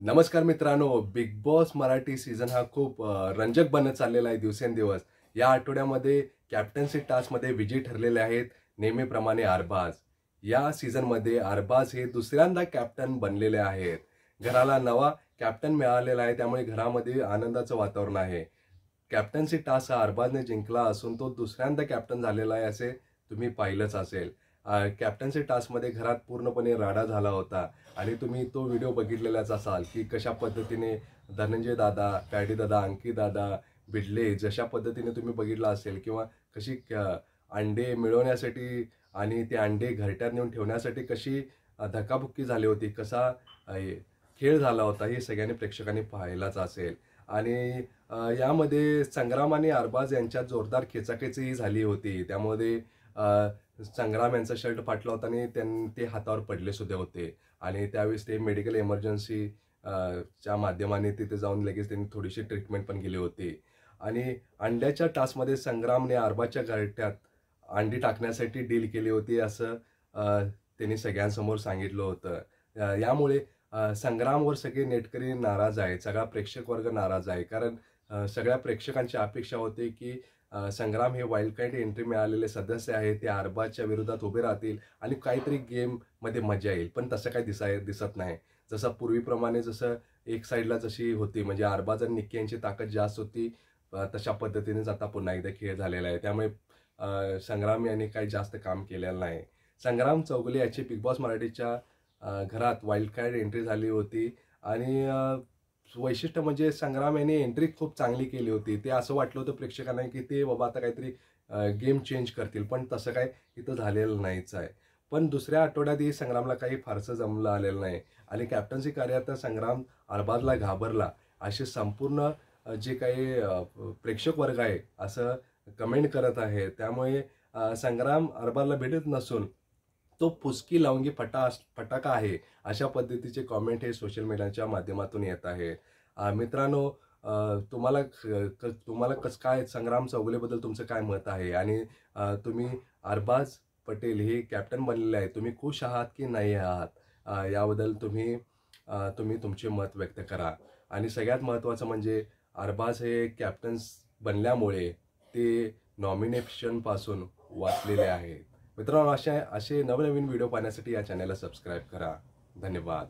नमस्कार मित्रांनो, big boss Marathi season हा खूप रंजक बनत चाललेला आहे दिवसेंदिवस. या आठवड्यामध्ये कॅप्टन्सी टास्कमध्ये विजयी ठरलेले आहेत नेहमीप्रमाणे अरबाज. या सीझनमध्ये अरबाज हे दुसऱ्यांदा कॅप्टन बनलेले आहेत. घराला नवा कॅप्टन मिळालेला आहे, त्यामुळे घरामध्ये आनंदाचं वातावरण आहे. कॅप्टन्सी टास्क हा अरबाजने जिंकला असून तो दुसऱ्यांदा कॅप्टन झालेला आहे असे तुम्ही पाहिलंच असेल. कॅप्टन्सी टास्कमध्ये घरात पूर्णपणे राडा झाला होता आणि तुम्ही तो व्हिडिओ बघितलेलाच असाल की कशा पद्धतीने धनंजय दादा, पॅडी दादा, अंकित दादा, बिडले जशा पद्धतीने तुम्ही बघितला असेल किंवा कशी अंडे मिळवण्यासाठी आणि ते अंडे घरट्यात नेऊन ठेवण्यासाठी कशी धक्काबुक्की झाली होती, कसा खेळ झाला होता, हे सगळ्यांनी प्रेक्षकांनी पाहायलाच असेल. आणि यामध्ये संग्राम आणि अरबाज यांच्यात जोरदार खेचाखेचीही झाली होती. त्यामध्ये संग्राम यांचा शर्ट फाटला होता आणि ते हातावर पडले सुद्धा होते आणि त्यावेळेस ते मेडिकल इमर्जन्सी च्या माध्यमाने तिथे जाऊन लगेच त्यांनी थोडीशी ट्रीटमेंट पण केली होती. आणि अंड्याच्या टास्कमध्ये संग्रामने अरबाजच्या घरट्यात अंडी टाकण्यासाठी डील केली होती असं त्यांनी सगळ्यांसमोर सांगितलं होतं. यामुळे संग्रामवर सगळे नेटकरी नाराज आहेत, सगळा प्रेक्षक वर्ग नाराज आहे. कारण सगळ्या प्रेक्षकांची अपेक्षा होती की संग्राम हे वाईल्ड कार्ड एंट्री मिळालेले सदस्य आहेत, ते अरबाजच्या विरोधात उभे राहतील आणि काहीतरी गेममध्ये मजा येईल. पण तसं काही दिसत नाही. जसं पूर्वीप्रमाणे जसं एक साईडला जशी होती म्हणजे अरबाज आणि निक्की यांची ताकद जास्त होती, तशा पद्धतीनेच आता पुन्हा एकदा खेळ झालेला आहे. त्यामुळे संग्राम यांनी काही जास्त काम केलेलं नाही. संग्राम चौगुले याची बिग बॉस मराठीच्या घरात वाईल्ड कार्ड एंट्री झाली होती आणि वैशिष्ट्य म्हणजे संग्राम यांनी एंट्री खूप चांगली केली होती. ते असं वाटलं होतं प्रेक्षकांना की ते बाबा आता काहीतरी गेम चेंज करतील, पण तसं काय इथं झालेलं नाहीच आहे. पण दुसऱ्या आठवड्यातही संग्रामला काही फारसं जमलं आलेलं नाही आणि कॅप्टन्सी कार्यात संग्राम अरबाजला घाबरला असे संपूर्ण जे काही प्रेक्षक वर्ग आहे असं कमेंट करत आहे. त्यामुळे संग्राम अरबाजला भेटत नसून तो फुसकी लावंगी फटाका आहे अशा पद्धतीचे कॉमेंट हे सोशल मीडियाच्या माध्यमातून येत आहे. मित्रांनो, तुम्हाला कसं काय संग्राम चौगुलेबद्दल तुमचं काय मत आहे आणि तुम्ही अरबाज पटेल हे कॅप्टन बनलेले आहे, तुम्ही खुश आहात की नाही आहात, याबद्दल तुम्ही तुमचे मत व्यक्त करा. आणि सगळ्यात महत्त्वाचं म्हणजे अरबाज हे कॅप्टन्स बनल्यामुळे ते नॉमिनेशनपासून वाचलेले आहेत. मित्रांनो, असे नवनवीन व्हिडिओ पाहण्यासाठी या चॅनलला सबस्क्राईब करा. धन्यवाद.